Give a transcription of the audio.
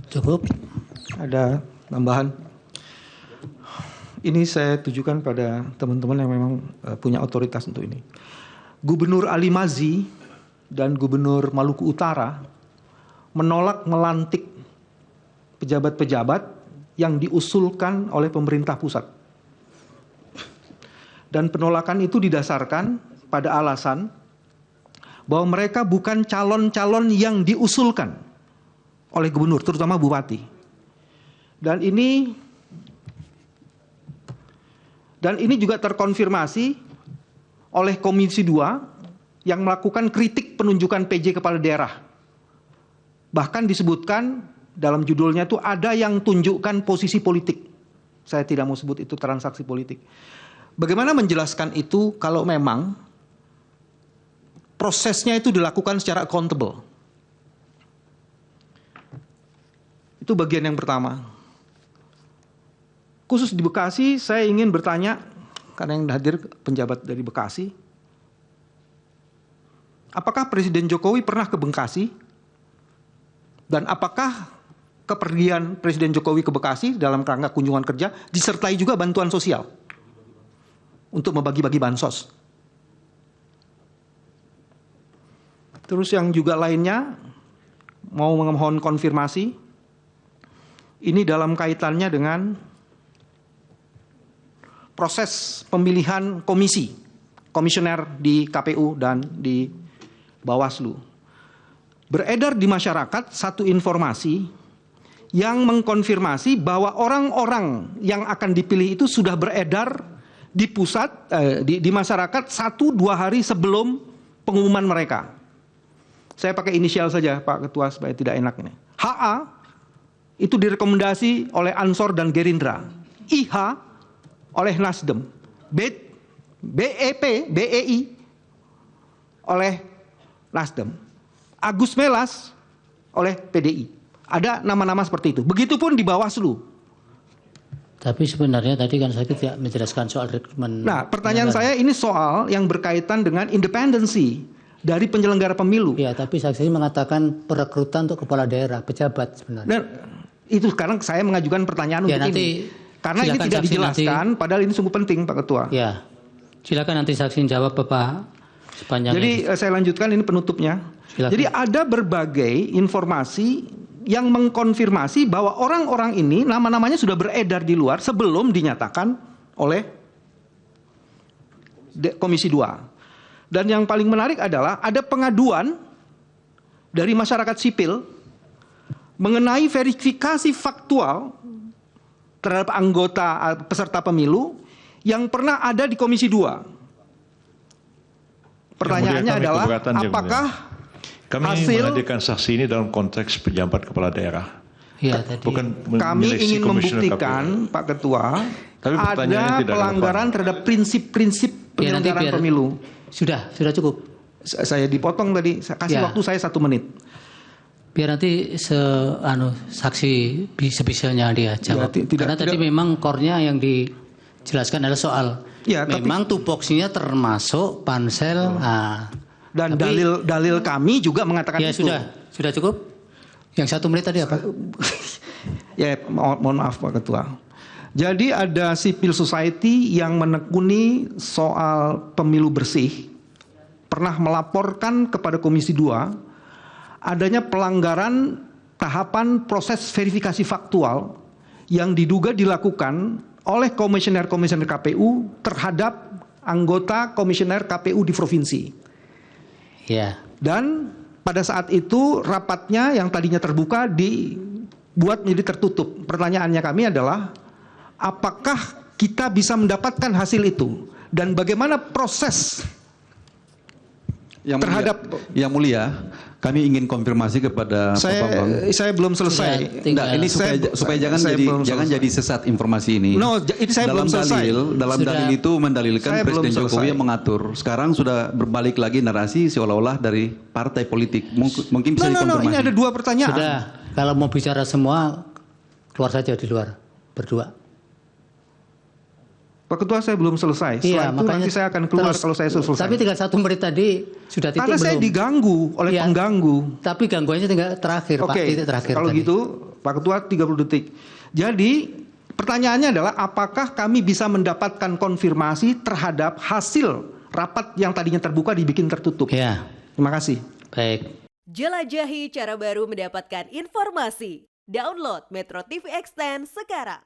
Cukup. Ada tambahan. Ini saya tujukan pada teman-teman yang memang punya otoritas untuk ini. Gubernur Ali Mazi dan Gubernur Maluku Utara menolak melantik pejabat-pejabat yang diusulkan oleh pemerintah pusat. Dan penolakan itu didasarkan pada alasan bahwa mereka bukan calon-calon yang diusulkan oleh gubernur, terutama bupati. Dan ini juga terkonfirmasi oleh Komisi 2 yang melakukan kritik penunjukan PJ kepala daerah. Bahkan disebutkan dalam judulnya itu ada yang tunjukkan posisi politik. Saya tidak mau sebut itu transaksi politik. Bagaimana menjelaskan itu kalau memang prosesnya itu dilakukan secara accountable? Itu bagian yang pertama. Khusus di Bekasi, saya ingin bertanya, karena yang hadir penjabat dari Bekasi, apakah Presiden Jokowi pernah ke Bekasi? Dan apakah kepergian Presiden Jokowi ke Bekasi dalam rangka kunjungan kerja disertai juga bantuan sosial untuk membagi-bagi bansos? Terus yang juga lainnya, mau memohon konfirmasi, ini dalam kaitannya dengan proses pemilihan komisioner di KPU dan di Bawaslu. Beredar di masyarakat satu informasi yang mengkonfirmasi bahwa orang-orang yang akan dipilih itu sudah beredar di pusat, di masyarakat 1-2 hari sebelum pengumuman mereka. Saya pakai inisial saja Pak Ketua supaya tidak enak ini. HA itu direkomendasi oleh Ansor dan Gerindra. IH oleh Nasdem. BEI oleh Nasdem. Agus Melas oleh PDI. Ada nama-nama seperti itu. Begitupun di Bawaslu. Tapi sebenarnya tadi kan saya tidak menjelaskan soal rekrutmen. Nah, pertanyaan saya ini soal yang berkaitan dengan independensi dari penyelenggara pemilu. Ya, tapi saksi mengatakan perekrutan untuk kepala daerah, pejabat sebenarnya. Nah, itu sekarang saya mengajukan pertanyaan ya, untuk nanti, ini. Karena ini tidak dijelaskan, nanti, padahal ini sungguh penting Pak Ketua. Ya, silakan nanti saksi jawab Bapak sepanjangnya. Jadi saya lanjutkan, ini penutupnya. Silakan. Jadi ada berbagai informasi yang mengkonfirmasi bahwa orang-orang ini nama-namanya sudah beredar di luar sebelum dinyatakan oleh Komisi 2. Dan yang paling menarik adalah ada pengaduan dari masyarakat sipil mengenai verifikasi faktual terhadap anggota peserta pemilu yang pernah ada di Komisi 2. Pertanyaannya adalah apakah kami hasil menghadirkan saksi ini dalam konteks pejabat kepala daerah. Ya, tadi. Bukan kami ingin membuktikan Pak Ketua ada pelanggaran terhadap prinsip-prinsip penyelenggaraan pemilu. Sudah cukup. Saya dipotong tadi, kasih waktu saya 1 menit. Biar nanti saksi sebisanya dia jawab. Ya, karena tadi memang core-nya yang dijelaskan adalah soal memang tupoksinya termasuk pansel. Dan dalil kami juga mengatakan ya, itu. Sudah cukup. Yang 1 menit tadi apa? Ya, mohon maaf Pak Ketua. Jadi ada civil society yang menekuni soal pemilu bersih, pernah melaporkan kepada Komisi 2 adanya pelanggaran tahapan proses verifikasi faktual yang diduga dilakukan oleh komisioner-komisioner KPU terhadap anggota komisioner KPU di provinsi. Ya. Dan pada saat itu rapatnya yang tadinya terbuka dibuat menjadi tertutup. Pertanyaannya kami adalah apakah kita bisa mendapatkan hasil itu dan bagaimana proses yang mulia, kami ingin konfirmasi kepada Pak Bambang. Saya belum selesai. Ini supaya jangan jadi sesat informasi ini. No, itu saya belum selesai. Dalam dalil itu mendalilkan Presiden Jokowi yang mengatur. Sekarang sudah berbalik lagi narasi seolah-olah dari partai politik. Mungkin bisa dikonfirmasi. Ini ada 2 pertanyaan. Sudah, kalau mau bicara semua keluar saja di luar berdua. Pak Ketua, saya belum selesai. Setelah itu nanti saya akan keluar kalau saya selesai. Tapi tinggal 1 menit tadi sudah titik. Karena saya diganggu oleh pengganggu. Tapi gangguannya tinggal terakhir, Pak. Titik terakhir. Kalau tadi. gitu, Pak Ketua 30 detik. Jadi pertanyaannya adalah apakah kami bisa mendapatkan konfirmasi terhadap hasil rapat yang tadinya terbuka dibikin tertutup? Ya, Terima kasih. baik. Jelajahi cara baru mendapatkan informasi. Download Metro TV Extend sekarang.